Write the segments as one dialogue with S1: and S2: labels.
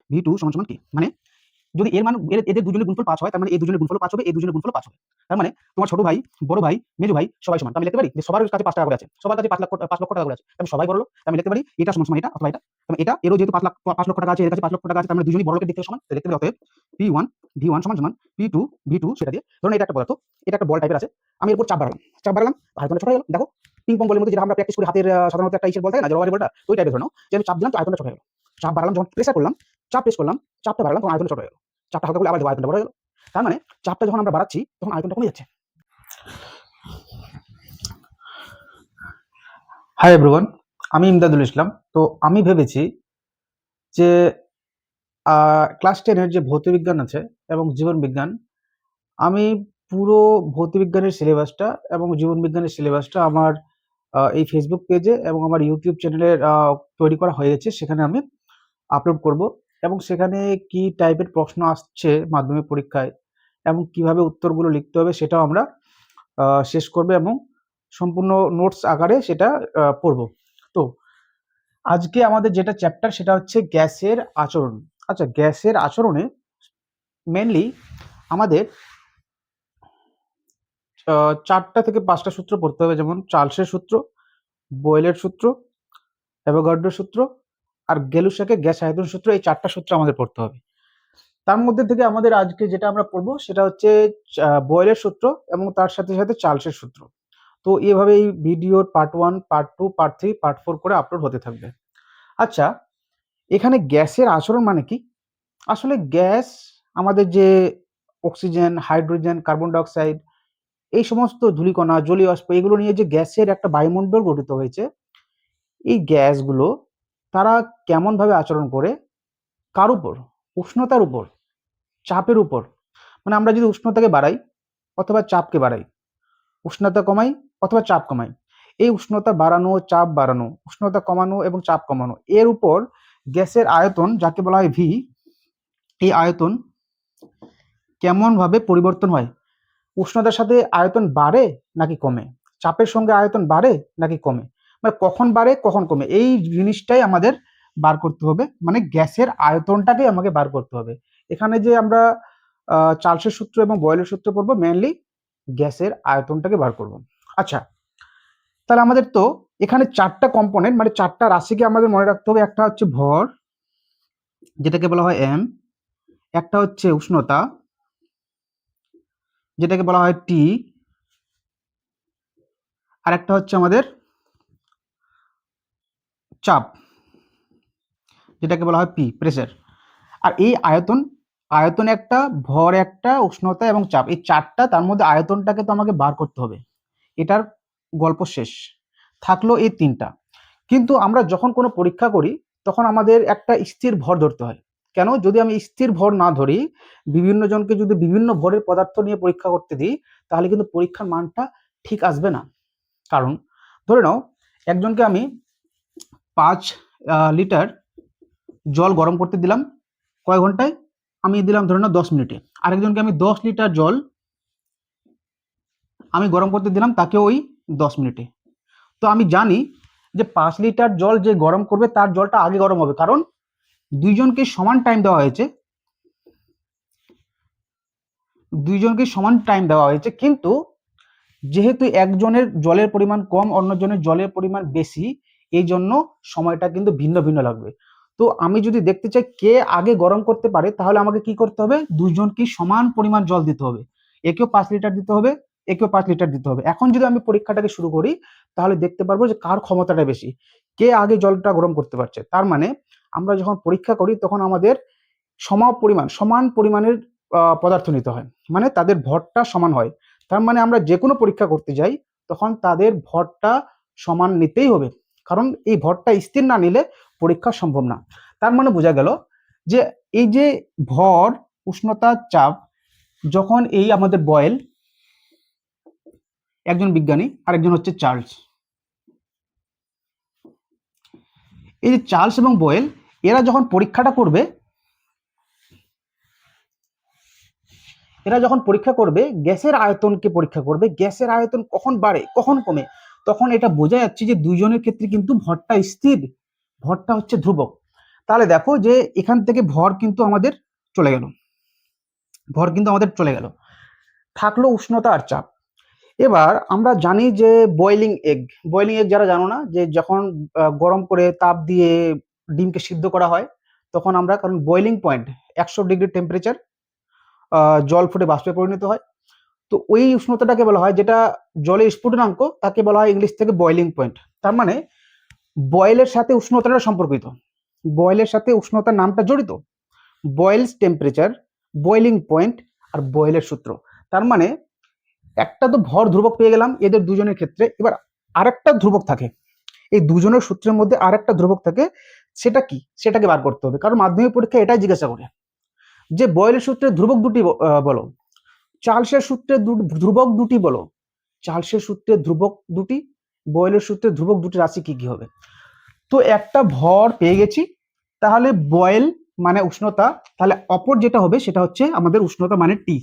S1: v2 সমান সমান কি, মানে যদি এর মান এদের দুজনের গুণফল 5 হয়, তার মানে এই দুজনের গুণফল 5 হবে, এই দুজনের গুণফল 5 হবে। তার মানে তোমার ছোট ভাই, বড় ভাই, মেজো ভাই সবাই সমান। আমি লিখতে পারি যে সবার কাছে 5 টাকা করে আছে, সবার কাছে 5 লক্ষ টাকা করে আছে, আমি সবাই বড় লোক, আমি লিখতে পারি এটা সমান সমান এটা অথবা এটা। তাহলে এটা এরও যেহেতু 5 লক্ষ টাকা আছে, এর কাছে 5 লক্ষ টাকা আছে, তার মানে দুজনই বড় লোকের দিক থেকে সমান। তাহলে লিখতে পারি অতএব p1 v1 সমান সমান p2 সেটা দিয়ে ধরুন এটা একটা পদার্থ, এটা একটা বল টাইপের আছে, আমি এরপর চাপ বাড়ালাম, আয়তনটা ছোট হয়ে গেল। দেখো পিং পং বলের মধ্যে যেটা আমরা প্র্যাকটিস করি হাতের সাধারণত একটা ইসের বল থাকে না, রবারের বলটা, ওই টাইপের ধরো যে আমি চাপ দিলাম তো আয়তনটা ছোট হয়ে গেল। চাপ বাড়ালাম, যখন প্রেসার করলাম, প্রেস করলাম, চাপটা বাড়ালাম, তখন আয়তনটা ছোট হয়ে গেল। চাপটা হালকা করলে আবার আয়তনটা বড় হয়ে গেল। তার মানে চাপটা যখন আমরা বাড়াচ্ছি তখন আয়তনটা কমে যাচ্ছে। হাই এভরিওয়ান, আমি ইমদাদুল ইসলাম। তো আমি ভেবেছি যে ক্লাস 10-এর যে ভৌতবিজ্ঞান আছে এবং জীবন বিজ্ঞান, আমি পুরো ভৌতবিজ্ঞানের সিলেবাসটা এবং জীবন বিজ্ঞানের সিলেবাসটা আমার এই ফেসবুক পেজে এবং আমার ইউটিউব চ্যানেলে তৈরি করা হয়ে গেছে, সেখানে আমি আপলোড করব। এবং সেখানে কি টাইপের প্রশ্ন আসছে মাধ্যমিক পরীক্ষায় এবং কিভাবে উত্তরগুলো লিখতে হবে সেটাও আমরা শেষ করব এবং সম্পূর্ণ নোটস আকারে সেটা পড়ব। তো আজকে আমাদের যেটা চ্যাপ্টার সেটা হচ্ছে গ্যাসের আচরণ। আচ্ছা, গ্যাসের আচরণে মেনলি আমাদের 4টা থেকে 5টা সূত্র পড়তে হবে, যেমন চার্লসের সূত্র, বয়েলের সূত্র, অ্যাভোগাড্রোর সূত্র আর গ্যালুসাকের গ্যাস আয়তন সূত্র। এই 4টা সূত্র আমাদের পড়তে হবে। তার মধ্যে থেকে আমাদের আজকে যেটা আমরা পড়বো সেটা হচ্ছে বয়েলের সূত্র এবং তার সাথে সাথে চার্লসের সূত্র। তো এভাবে এই ভিডিওর পার্ট 1, পার্ট 2, পার্ট 3, পার্ট 4 করে আপলোড হতে থাকবে। আচ্ছা, এখানে গ্যাসের আচরণ মানে কি? আসলে গ্যাস আমাদের যে অক্সিজেন, হাইড্রোজেন, কার্বন ডাইঅক্সাইড, এই সমস্ত ধূলিকণা, জলীয় বাষ্প, এগুলো নিয়ে যে গ্যাসের একটা বায়ুমণ্ডল গঠিত হয়েছে, এই গ্যাসগুলো তারা কেমনভাবে আচরণ করে, কার উপর? উষ্ণতার উপর, চাপের উপর। মানে আমরা যদি উষ্ণতাকে বাড়াই অথবা চাপকে বাড়াই, উষ্ণতা কমাই অথবা চাপ কমাই, এই উষ্ণতা বাড়ানো, চাপ বাড়ানো, উষ্ণতা কমানো এবং চাপ কমানো, এর উপর গ্যাসের আয়তন, যাকে বলা হয় ভি, এই আয়তন কেমনভাবে পরিবর্তন হয়। উষ্ণতার সাথে আয়তন বাড়ে নাকি কমে, চাপের সঙ্গে আয়তন বাড়ে নাকি কমে, মানে কখন বাড়ে কখন কমে, এই জিনিসটাই আমাদের বার করতে হবে। মানে গ্যাসের আয়তনটাকে আমাকে বার করতে হবে। এখানে যে আমরা চার্লসের সূত্র এবং বয়েলের সূত্র পড়বো, মেনলি গ্যাসের আয়তনটাকে বার করব। আচ্ছা, তাহলে আমাদের তো এখানে 4টা কম্পোনেন্ট, মানে 4টা রাশিকে আমাদের মনে রাখতে হবে। একটা হচ্ছে ভর, যেটাকে বলা হয় এম, একটা হচ্ছে উষ্ণতা, যেটাকে বলা হয় টি, আর একটা হচ্ছে আমাদের চাপ, যেটাকে বলা হয় পি, প্রেসার। আর এই আয়তন একটা, ভর একটা, উষ্ণতা এবং চাপ, এই 4টা, তার মধ্যে আয়তনটাকে তো আমাকে বার করতে হবে। এটার গল্প শেষ। থাকলো এই 3টা। কিন্তু আমরা যখন কোনো পরীক্ষা করি তখন আমাদের একটা স্থির ভর ধরতে হয়। কেন? যদি আমি স্থির ভর না ধরি, বিভিন্ন জনকে যদি বিভিন্ন ভরের পদার্থ নিয়ে পরীক্ষা করতে দিই, তাহলে কিন্তু পরীক্ষার মানটা ঠিক আসবে না। কারণ ধরে নাও একজনকে আমি 5 লিটার জল গরম করতে দিলাম, কয় ঘন্টায়? আমি দিলাম ধরে নাও 10 মিনিটে। আরেকজনকে আমি 10 লিটার জল আমি গরম করতে দিলাম, তাকে ওই 10 মিনিটে। তো আমি জানি যে 5 লিটার জল যে গরম করবে তার জলটা আগে গরম হবে, কারণ দুইজনকে সমান টাইম দেওয়া হয়েছে, কিন্তু যেহেতু একজনের জলের পরিমাণ কম, অন্যজনের জলের পরিমাণ বেশি, এই জন্য সময়টা কিন্তু ভিন্ন ভিন্ন লাগবে। তো আমি যদি দেখতে চাই কে আগে গরম করতে পারে, তাহলে আমাকে কি করতে হবে? দুইজনকে সমান পরিমাণ জল দিতে হবে। একেও 5 লিটার দিতে হবে, একেও 5 লিটার দিতে হবে। এখন যদি আমি পরীক্ষাটাকে শুরু করি, তাহলে দেখতে পারবো যে কার ক্ষমতাটা বেশি, কে আগে জলটা গরম করতে পারছে। তার মানে আমরা যখন পরীক্ষা করি তখন আমাদের সমান পরিমাণের পদার্থ নিতে হয়, মানে তাদের ভরটা সমান হয়। তার মানে আমরা যে কোনো পরীক্ষা করতে যাই তখন তাদের ভরটা সমান নিতেই হবে, কারণ এই ভরটা স্থির না নিলে পরীক্ষা সম্ভব না। তার মানে বোঝা গেল যে এই যে ভর, উষ্ণতা, চাপ, যখন এই আমাদের বয়েল একজন বিজ্ঞানী, আরেকজন হচ্ছে চার্লস, এই যে চার্লস এবং বয়েল, এরা যখন পরীক্ষা করবে গ্যাসের আয়তনকে পরীক্ষা করবে, গ্যাসের আয়তন কখন বাড়ে কখন কমে, তখন এটা বোঝা যাচ্ছে যে দুইজনের ক্ষেত্রে কিন্তু ভরটা স্থির, ভরটা হচ্ছে ধ্রুবক। তাহলে দেখো যে এখান থেকে ভর কিন্তু আমাদের চলে গেল, থাকলো উষ্ণতা আর চাপ। এবার আমরা জানি যে বয়েলিং এগ যারা জানো না, যে যখন গরম করে তাপ দিয়ে ডিমকে সিদ্ধ করা হয়, তখন আমরা, কারণ বয়েলিং পয়েন্ট 100 ডিগ্রি টেম্পারেচার, জল ফুটে বাষ্পে পরিণত হয়, তো ওই উষ্ণতাটাকে বলা হয়, যেটা জলের স্ফুটনাঙ্ক, তাকে বলা হয় ইংলিশ থেকে বয়েলিং পয়েন্ট। তার মানে বয়েলের সাথে উষ্ণতাটা সম্পর্কিত, বয়েলের সাথে উষ্ণতার নামটা জড়িত, বয়েলস টেম্পারেচার, বয়েলিং পয়েন্ট আর বয়েলের সূত্র। তার মানে একটা তো ভর ধ্রুবক পেয়ে গেলাম এদের দুজনের ক্ষেত্রে, এবার আরেকটা ধ্রুবক থাকে, এই দুজনের সূত্রের মধ্যে আরেকটা ধ্রুবক থাকে, সেটা কি, সেটাকে বার করতে হবে, কারণ মাধ্যমিক পরীক্ষা এটাই জিজ্ঞাসা করে যে বয়েলের সূত্রে ধ্রুবক দুটি বলো, চার্লসের সূত্রে ধ্রুবক দুটি বলো, চার্লসের সূত্রে ধ্রুবক দুটি, বয়েলের সূত্রে ধ্রুবক দুটি রাশি কি কি হবে। তো একটা ভর পেয়ে গেছি, তাহলে বয়েল মানে উষ্ণতা, তাহলে অপর যেটা হবে সেটা হচ্ছে আমাদের উষ্ণতা মানে টি,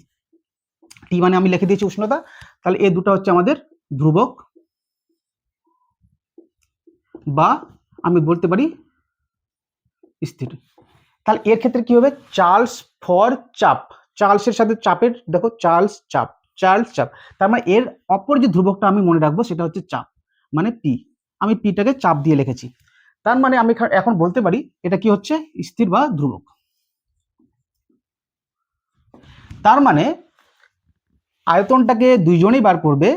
S1: টি মানে আমি লিখে দিয়েছি উষ্ণতা, তাহলে এই দুটো হচ্ছে আমাদের ধ্রুবক, বা আমি বলতে পারি স্থির। তাহলে এর ক্ষেত্রে কি হবে, চার্লস ফর চাপ, চার্লসের সাথে চাপের, দেখো চার্লস চাপ, তার মানে এর অপর যে ধ্রুবকটা আমি মনে রাখবো সেটা হচ্ছে চাপ, মানে পি, আমি পিটাকে চাপ দিয়ে লিখেছি। তার মানে আমি এখন বলতে পারি এটা কি হচ্ছে, স্থির বা ধ্রুবক। তার মানে আয়তনটাকে দুইজনেই বার করবে,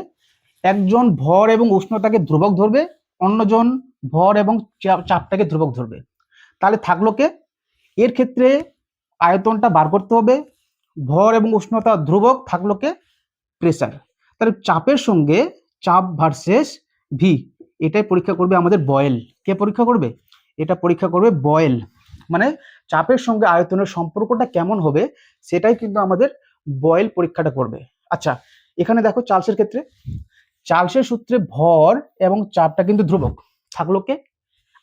S1: একজন ভর এবং উষ্ণতাকে ধ্রুবক ধরবে, অন্যজন ভর এবং চাপটাকে ধ্রুবক ধরবে। তাহলে থাকলো কে, এর ক্ষেত্রে আয়তনটা বার করতে হবে, ভর এবং উষ্ণতা ধ্রুবক, থাকলো কে প্রেসার। তাহলে চাপের সঙ্গে চাপ ভার্সেস ভি, এটাই পরীক্ষা করবে আমাদের বয়েল। কে পরীক্ষা করবে, এটা পরীক্ষা করবে বয়েল, মানে চাপের সঙ্গে আয়তনের সম্পর্কটা কেমন হবে সেটাই কিন্তু আমাদের বয়েল পরীক্ষাটা করবে। আচ্ছা, এখানে দেখো চার্লসের ক্ষেত্রে, চার্লসের সূত্রে ভর এবং চাপটা কিন্তু ধ্রুবক, থাকলো কে,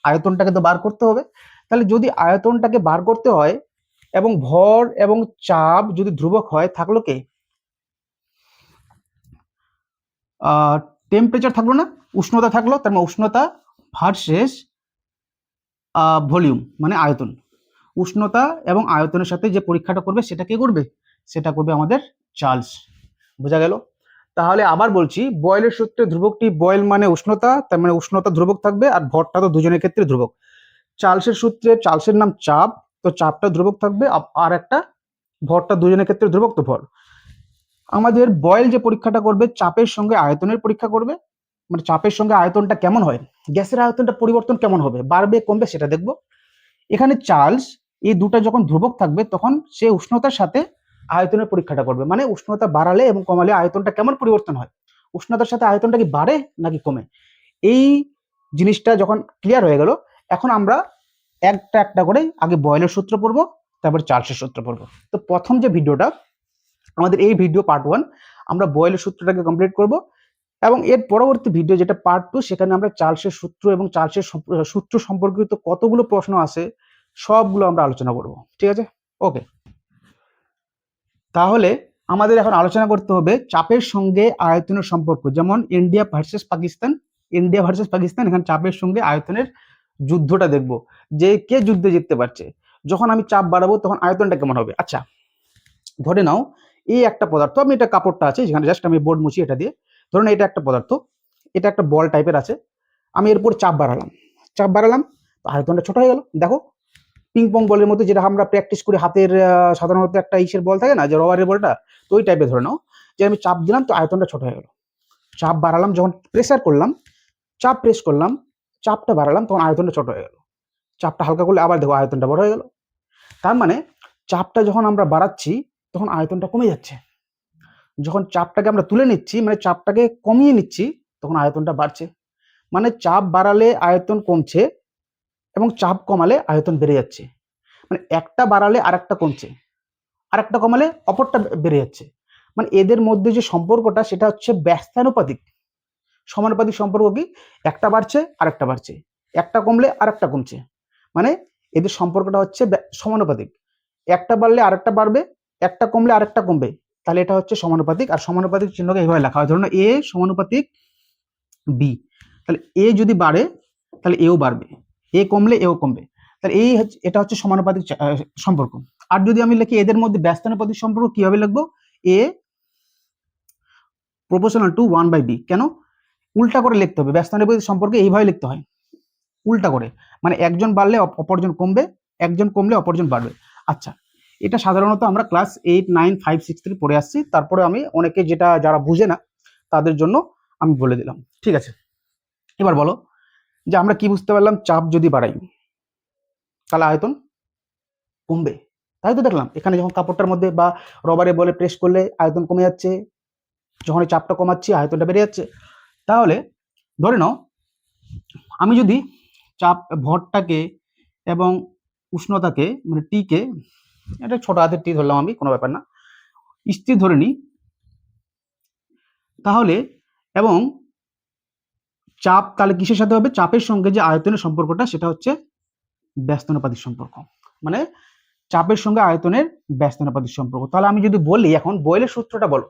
S1: আয়তনটাকে তো বার করতে হবে। তাহলে যদি আয়তনটাকে বার করতে হয় এবং ভর এবং চাপ যদি ধ্রুবক হয়, থাকলো কে, টেম্পারেচার থাকলো না, উষ্ণতা থাকলো, তার মানে উষ্ণতা ভার্সেস ভলিউম মানে আয়তন। উষ্ণতা এবং আয়তনের সাথে যে পরীক্ষাটা করবে সেটা কে করবে, সেটা করবে আমাদের চার্লস। বোঝা গেল। তাহলে আবার বলছি, বয়েলের সূত্রে ধ্রুবকটি, বয়েল মানে উষ্ণতা, তার মানে উষ্ণতা ধ্রুবক থাকবে, আর ভরটা তো দুজনের ক্ষেত্রে ধ্রুবক। চার্লসের সূত্রে, চার্লসের নাম চাপ, তো চাপটা ধ্রুবক থাকবে, আর একটা ভরটা দুজনের ক্ষেত্রে ধ্রুবক, তো ভর। আমাদের বয়েল যে পরীক্ষাটা করবে চাপের সঙ্গে আয়তনের পরীক্ষা করবে, মানে চাপের সঙ্গে আয়তনটা কেমন হয়, গ্যাসের আয়তনটা পরিবর্তন কেমন হবে, বাড়বে কমবে সেটা দেখবো। এখানে চার্লস এই দুটা যখন ধ্রুবক থাকবে তখন সে উষ্ণতার সাথে আয়তনের পরীক্ষাটা করবে, মানে উষ্ণতা বাড়ালে এবং কমালে আয়তনটা কেমন পরিবর্তন হয়, উষ্ণতার সাথে আয়তনটা কি বাড়ে নাকি কমে। এই জিনিসটা যখন ক্লিয়ার হয়ে গেল, এখন আমরা একটা একটা করে আগে বয়েলের সূত্র পড়বো, তারপর চার্লসের সূত্র পড়বো। তো প্রথম যে ভিডিওটা আমাদের, এই ভিডিও পার্ট 1, আমরা বয়েলের সূত্রটাকে কমপ্লিট করব, এবং এর পরবর্তী ভিডিও যেটা পার্ট 2, সেখানে আমরা চার্লসের সূত্র এবং চার্লসের সূত্র সম্পর্কিত কতগুলো প্রশ্ন আছে সবগুলো আমরা আলোচনা করব। ঠিক আছে, ওকে। তাহলে আমাদের এখন আলোচনা করতে হবে চাপের সঙ্গে আয়তনের সম্পর্ক, যেমন ইন্ডিয়া ভার্সেস পাকিস্তান, এখানে চাপের সঙ্গে আয়তনের যুদ্ধটা দেখব, যে কে যুদ্ধে জিততে পারছে, যখন আমি চাপ বাড়াবো তখন আয়তনটা কেমন হবে। আচ্ছা, ধরে নাও এই একটা পদার্থ, আমি এটা কাপড়টা আছে যেখানে, জাস্ট আমি বোর্ড মুছি এটা দিয়ে, ধরুন এটা একটা পদার্থ, এটা একটা বল টাইপের আছে, আমি এর উপর চাপ বাড়ালাম, আয়তনটা ছোট হয়ে গেল। দেখো পিং পং বলের মতো, যেটা আমরা প্র্যাকটিস করি হাতের, সাধারণত একটা ইসের বল থাকে না, যে রবারের বলটা, তো ওই টাইপের ধরে নাও যে আমি চাপ দিলাম তো আয়তনটা ছোট হয়ে গেল। চাপ বাড়ালাম, যখন প্রেসার করলাম, চাপ প্রেস করলাম, চাপটা বাড়ালাম, তখন আয়তনটা ছোট হয়ে গেল। চাপটা হালকা করলে আবার দেখো আয়তনটা বড় হয়ে গেল। তার মানে চাপটা যখন আমরা বাড়াচ্ছি তখন আয়তনটা কমে যাচ্ছে, যখন চাপটাকে আমরা তুলে নিচ্ছি, মানে চাপটাকে কমিয়ে নিচ্ছি, তখন আয়তনটা বাড়ছে। মানে চাপ বাড়ালে আয়তন কমছে এবং চাপ কমালে আয়তন বেড়ে যাচ্ছে, মানে একটা বাড়ালে আরেকটা কমছে, আরেকটা কমালে অপরটা বেড়ে যাচ্ছে। মানে এদের মধ্যে যে সম্পর্কটা সেটা হচ্ছে ব্যস্তানুপাতিক। সমানুপাতিক সম্পর্ক কি, একটা বাড়ছে আরেকটা বাড়ছে, একটা কমলে আরেকটা কমছে, মানে এদের সম্পর্কটা হচ্ছে সমানুপাতিক। একটা বাড়লে আরেকটা বাড়বে, একটা কমলে আরেকটা কমবে, তাহলে এটা হচ্ছে সমানুপাতিক। আর সমানুপাতিক চিহ্নকে এইভাবে লেখা হয়, ধরুন এ সমানুপাতিক বি, তাহলে এ যদি বাড়ে তাহলে এও বাড়বে, এ কমলে এও কমবে। তাহলে এটা হচ্ছে সমানুপাতিক সম্পর্ক। আর যদি আমি লিখি এদের মধ্যে ব্যস্তানুপাতিক সম্পর্ক কিভাবে লিখবো, এ প্রপোর্শনাল টু 1/b। কেন? উল্টা করে লিখতে হবে, ব্যস্তানুপাতিক সম্পর্কে এইভাবে লিখতে হয় উল্টা করে, মানে একজন বাড়লে অপরজন কমবে, একজন কমলে অপরজন বাড়বে। আচ্ছা, এটা সাধারণত আমরা ক্লাস 8, 9, 5, 6 থেকে পড়ে আসছি, তারপরে আমি অনেকে যেটা যারা বুঝে না তাদের জন্য আমি বলে দিলাম। ঠিক আছে, এবার বলো যে আমরা কি বুঝতে পারলাম, চাপ যদি বাড়াই তাহলে আয়তন কমবে, তাই তো দেখলাম এখানে যখন কাপড়টার মধ্যে বা রবারে বলে প্রেস করলে আয়তন কমে যাচ্ছে, যখন এই চাপটা কমাচ্ছি আয়তনটা বেড়ে যাচ্ছে। তাহলে ধরে নাও আমি যদি চাপ ভরটাকে এবং উষ্ণতাকে মানে টিকে, এটা ছোট হাতের টি ধরলাম আমি, কোনো ব্যাপার না, স্থির ধরে নিই, তাহলে এবং চাপ তাহলে কিসের সাথে হবে, চাপের সঙ্গে যে আয়তনের সম্পর্কটা সেটা হচ্ছে ব্যস্তানুপাতিক সম্পর্ক, মানে চাপের সঙ্গে আয়তনের ব্যস্তানুপাতিক সম্পর্ক। তাহলে আমি যদি বলি এখন বয়েলের সূত্রটা বলো,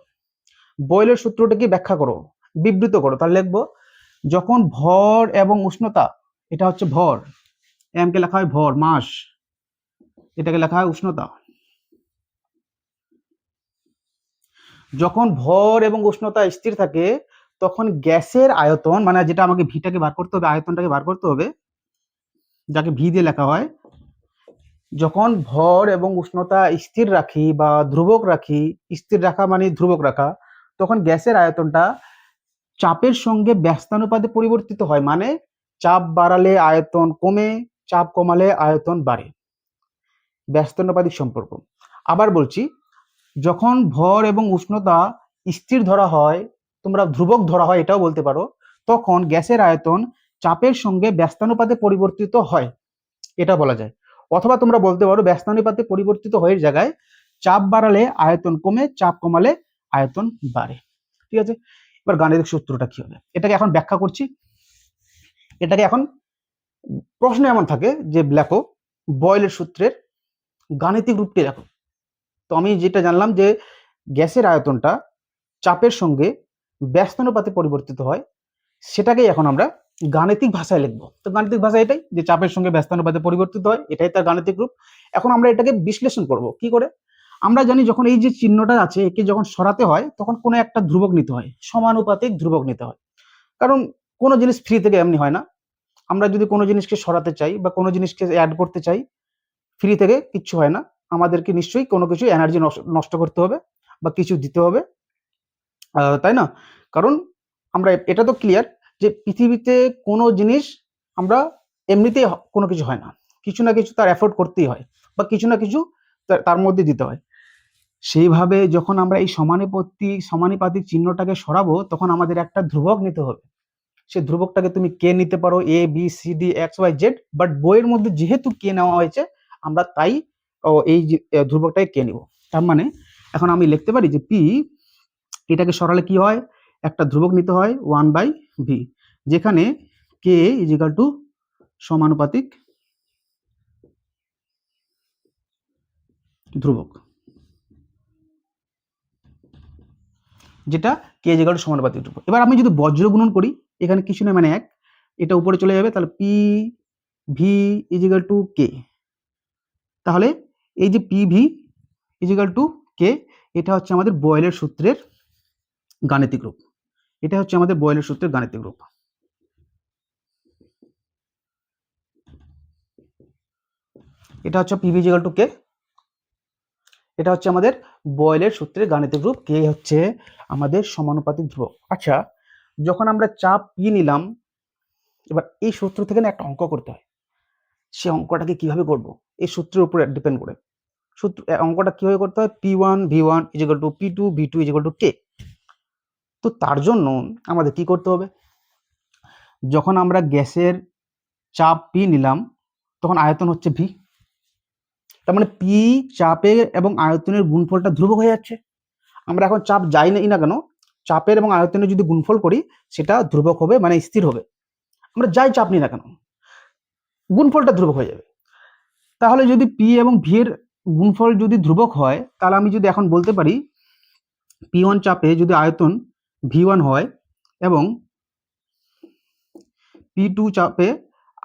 S1: বয়েলের সূত্রটাকে ব্যাখ্যা করো, বিবৃত করো, তাহলে লিখবো যখন ভর এবং উষ্ণতা, এটা হচ্ছে ভর, এম কে লেখা হয় ভর মাস, এটাকে লেখা হয় উষ্ণতা, যখন ভর এবং উষ্ণতা স্থির থাকে তখন গ্যাসের আয়তন, মানে যেটা আমাকে ভিটাকে বার করতে হবে, আয়তনটাকে বার করতে হবে, যাকে ভি দিয়ে লেখা হয়, যখন ভর এবং উষ্ণতা স্থির রাখি বা ধ্রুবক রাখি, স্থির রাখা মানে ধ্রুবক রাখা, তখন গ্যাসের আয়তনটা চাপের সঙ্গে ব্যস্তানুপাতে পরিবর্তিত হয়, মানে চাপ বাড়ালে আয়তন কমে, চাপ কমালে আয়তন বাড়ে, ব্যস্তানুপাতিক সম্পর্ক। আবার বলছি, যখন ভর এবং উষ্ণতা স্থির ধরা হয়, তোমরা ধ্রুবক ধরা হয় এটাও বলতে পারো, তখন গ্যাসের আয়তন চাপের সঙ্গে ব্যস্তানুপাতে পরিবর্তিত হয়, এটা বলা যায়। অথবা তোমরা বলতে পারো ব্যস্তানুপাতে পরিবর্তিত হয়ে জায়গায় চাপ বাড়ালে আয়তন কমে, চাপ কমালে আয়তন বাড়ে। ঠিক আছে, এবার গাণিতিক সূত্রটা কি হবে এটাকে এখন ব্যাখ্যা করছি। এটাকে এখন প্রশ্ন এমন থাকে যে লেখো বয়েলের সূত্রের গাণিতিক রূপটি লেখো। তো আমি যেটা জানলাম যে গ্যাসের আয়তনটা চাপের সঙ্গে ব্যস্তানুপাতে পরিবর্তিত হয়, সেটাকেই এখন আমরা গাণিতিক ভাষায় লিখবো। তো গাণিতিক ভাষা এটাই যে চাপের সঙ্গে ব্যস্তানুপাতে পরিবর্তিত হয়, এটাই তার গাণিতিক রূপ। এখন আমরা এটাকে বিশ্লেষণ করব কি করে। আমরা জানি যখন এই যে চিহ্নটা আছে একে যখন সরাতে হয় তখন কোনো একটা ধ্রুবক নিতে হয়, সমানুপাতিক ধ্রুবক নিতে হয়, কারণ কোনো জিনিস ফ্রি থেকে এমনি হয় না। আমরা যদি কোনো জিনিসকে সরাতে চাই বা কোনো জিনিসকে অ্যাড করতে চাই, ফ্রি থেকে কিচ্ছু হয় না, আমাদেরকে নিশ্চয়ই কোনো কিছু এনার্জি নষ্ট করতে হবে বা কিছু দিতে হবে, তাই না? কারণ আমরা এটা তো ক্লিয়ার যে পৃথিবীতে কোনো জিনিস আমরা এমনিতেই কোনো কিছু হয় না, কিছু না কিছু তার এফোর্ট করতেই হয় বা কিছু না কিছু তার মধ্যে দিতে হয়। সেইভাবে যখন আমরা এই সমানুপাতিক চিহ্নটাকে সরাবো তখন আমাদের একটা ধ্রুবক নিতে হবে। সেই ধ্রুবকটাকে তুমি কে নিতে পারো, A B C D X Y Z, but বইয়ের মধ্যে যেহেতু কে নেওয়া হয়েছে আমরা তাই এই ধ্রুবকটাকে কে নিব। তার মানে এখন আমি লিখতে পারি যে পি, এটাকে সরালে কি হয়, একটা ধ্রুবক নিতে হয় 1/v, যেখানে কে ইজ ইকাল টু সমানুপাতিক ধ্রুবক, যেটা কে ইজ ইকাল টু সমানুপাতিক ধ্রুবক। এবার আমি যদি বজ্র গুণন করি, এখানে কিছু নেই মানে 1, এটা উপরে চলে যাবে, তাহলে P V is equal to K. তাহলে এই যে P V is equal to K, এটা হচ্ছে আমাদের বয়েলের সূত্রের গাণিতিক রূপ, এটা হচ্ছে আমাদের বয়েলের সূত্রের গাণিতিক রূপ। এটা হচ্ছে PV is equal to K, এটা হচ্ছে আমাদের বয়েলের সূত্রের গাণিতিক রূপ, কে হচ্ছে আমাদের সমানুপাতিক ধ্রুবক। আচ্ছা, যখন আমরা চাপ পি নিলাম, এবার এই সূত্র থেকে না একটা অঙ্ক করতে হয়, সেই অঙ্কটাকে কিভাবে করব এই সূত্রের উপরে ডিপেন্ড করে। অঙ্কটা কিভাবে করতে হয়, P1 V1 is equal to P2 V2 is equal to K। তো তার জন্য আমাদের কি করতে হবে, যখন আমরা গ্যাসের চাপ P নিলাম তখন আয়তন হচ্ছে V, তার মানে P চাপের এবং আয়তনের গুণফলটা ধ্রুবক হয়ে যাচ্ছে। আমরা এখন চাপ যাই না কেন, চাপের এবং আয়তনের যদি গুণফল করি সেটা ধ্রুবক হবে, মানে স্থির হবে। আমরা যাই চাপ নিই না কেন গুণফলটা ধ্রুবক হয়ে যাবে। তাহলে যদি পি এবং ভি এর গুণফল যদি ধ্রুবক হয়, তাহলে আমি যদি এখন বলতে পারি P1 চাপে যদি আয়তন V1 হয় এবং P2 চাপে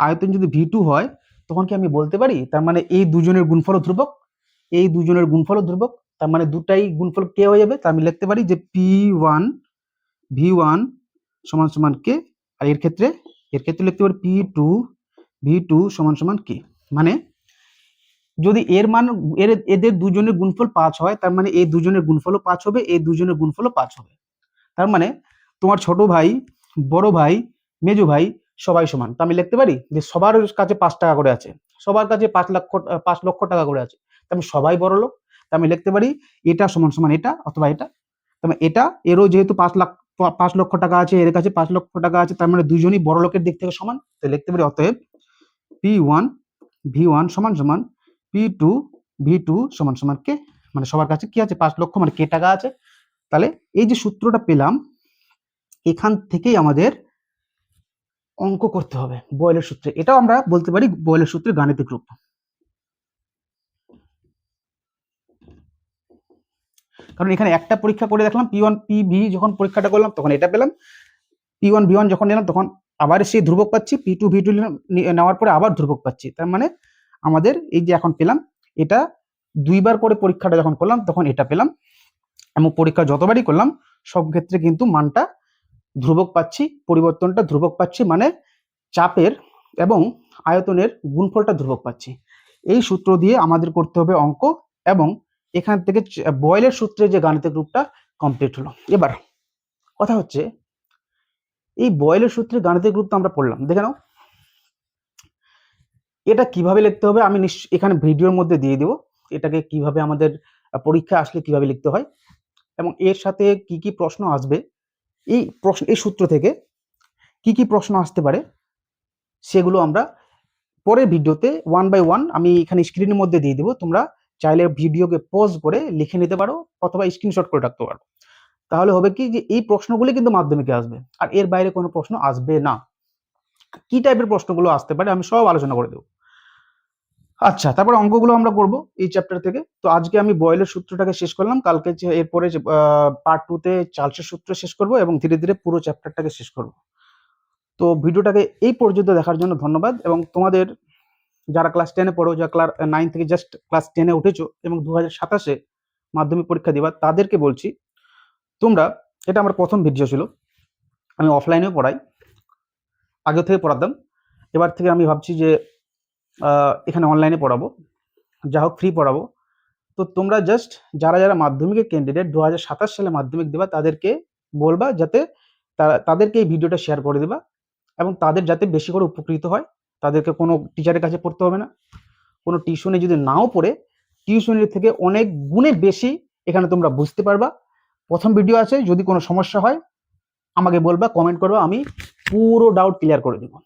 S1: আয়তন যদি V2 হয়, তখন কি আমি বলতে পারি তার মানে এই দুজনের গুণফল ধ্রুবক, এই দুজনের গুণফল ধ্রুবক, তার মানে দুটাই গুণফল কে হয়ে যাবে। তা আমি লিখতে পারি যে P1 V1 সমান সমান কে, আর এর ক্ষেত্রে লিখতে পারি P2 V2 সমান সমান কে। মানে যদি এর মান এদের দুজনের গুণফল 5 হয়, তার মানে এই দুজনের গুণফলও 5 হবে, এই দুজনের গুণফলও 5 হবে। তার মানে তোমার ছোট ভাই, বড় ভাই, মেজো ভাই সবাই সমান। তো আমি লিখতে পারি যে সবার কাছে 5 টাকা করে আছে, সবার কাছে 5 লক্ষ টাকা করে আছে, আমি সবাই বড় লোক। তা আমি লিখতে পারি এটা সমান সমান এটা অথবা এটা। তবে এটা এরও যেহেতু 5 লক্ষ টাকা আছে, এর কাছে 5 লক্ষ টাকা আছে, তার মানে দুজনই বড় লোকের দিক থেকে সমান। তো লিখতে পারি অতএব P1 V1 সমান সমান P2 V2 সমান সমান কে, মানে সবার কাছে কি আছে 5 লক্ষ, মানে কে টাকা আছে। তাহলে এই যে সূত্রটা পেলাম, এখান থেকেই আমাদের অঙ্ক করতে হবে বয়েলের সূত্রে। এটাও আমরা বলতে পারি বয়েলের সূত্রের গাণিতিক রূপ। কারণ এখানে একটা পরীক্ষা করে দেখলাম P1 PV, যখন পরীক্ষাটা করলাম তখন এটা পেলাম, P1 V1 যখন নিলাম তখন আবার সেই ধ্রুবক পাচ্ছি, P2 V2 নেওয়ার পরে আবার ধ্রুবক পাচ্ছি। তার মানে আমাদের এই যে এখন পেলাম, এটা দুইবার করে পরীক্ষাটা যখন করলাম তখন এটা পেলাম, এবং পরীক্ষা যতবারই করলাম সব ক্ষেত্রে কিন্তু মানটা ধ্রুবক পাচ্ছি, পরিবর্তনটা ধ্রুবক পাচ্ছি, মানে চাপের এবং আয়তনের গুণফলটা ধ্রুবক পাচ্ছি। এই সূত্র দিয়ে আমাদের করতে হবে অঙ্ক, এবং এখান থেকে বয়েলের সূত্রে যে গাণিতিক রূপটা কমপ্লিট হলো। এবার কথা হচ্ছে এই বয়েলের সূত্রে গাণিতিক রূপ তো আমরা পড়লাম, দেখে নাও এটা কিভাবে লিখতে হবে। আমি এখানে ভিডিওর মধ্যে দিয়ে দেব এটাকে কিভাবে আমাদের পরীক্ষা আসলে কিভাবে লিখতে হয়, এবং এর সাথে কি কি প্রশ্ন আসবে, এই সূত্র থেকে কি কি প্রশ্ন আসতে পারে সেগুলো আমরা পরের ভিডিওতে 1 বাই 1 আমি এখানে স্ক্রিনের মধ্যে দিয়ে দেবো। তোমরা চাইলে ভিডিওকে পজ করে লিখে নিতে পারো অথবা স্ক্রিনশট করে রাখতে পারো। তাহলে হবে কি যে এই প্রশ্নগুলি কিন্তু মাধ্যমিকে আসবে, আর এর বাইরে কোনো প্রশ্ন আসবে না। কি টাইপের প্রশ্নগুলো আসতে পারে আমি সব আলোচনা করে দেবো। আচ্ছা, তারপরে অঙ্কগুলো আমরা করব এই চ্যাপ্টার থেকে। তো আজকে আমি বয়েলের সূত্রটাকে শেষ করলাম, কালকে এরপরে পার্ট 2 তে চার্লসের সূত্র শেষ করব, এবং ধীরে ধীরে পুরো চ্যাপ্টারটাকে শেষ করব। তো ভিডিওটাকে এই পর্যন্ত দেখার জন্য ধন্যবাদ। এবং তোমাদের যারা ক্লাস 10-এ পড়ো, যারা ক্লাস 9 থেকে জাস্ট ক্লাস 10-এ উঠেছো এবং 2027-এ মাধ্যমিক পরীক্ষা দিবা, তাদেরকে বলছি তোমরা, এটা আমার প্রথম ভিডিও ছিল, আমি অফলাইনেও পড়াই, আগে থেকে পড়াতাম, এবার থেকে আমি ভাবছি যে এখানে অনলাইনে পড়াবো, যা হোক ফ্রি পড়াবো। তো তোমরা জাস্ট যারা যারা মাধ্যমিকের ক্যান্ডিডেট 2027 সালে মাধ্যমিক দেবা, তাদেরকে বলবা যাতে তাদেরকে এই ভিডিওটা শেয়ার করে দেবা, এবং তাদের যাতে বেশি করে উপকৃত হয়। তাদেরকে কোনো টিচারের কাছে পড়তে হবে না, কোনো টিউশনে যদি নাও পড়ে, টিউশনের থেকে অনেক গুণে বেশি এখানে তোমরা বুঝতে পারবা। প্রথম ভিডিও আছে, যদি কোনো সমস্যা হয় আমাকে বলবা, কমেন্ট করবা, আমি পুরো ডাউট ক্লিয়ার করে দেবো,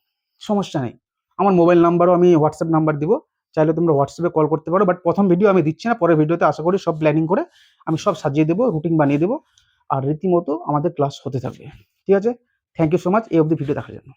S1: সমস্যা নেই। আমার মোবাইল নাম্বারও আমি হোয়াটসঅ্যাপ নাম্বার দিব, চাইলে তোমরা হোয়াটসঅ্যাপে কল করতে পারো। বাট প্রথম ভিডিও আমি দিচ্ছি না, পরের ভিডিওতে আশা করি সব প্ল্যানিং করে আমি সব সাজিয়ে দেবো, রুটিন বানিয়ে দেবো, আর রীতিমতো আমাদের ক্লাস হতে থাকবে। ঠিক আছে, থ্যাংক ইউ সো মাচ এই অবধি ভিডিও দেখার জন্য।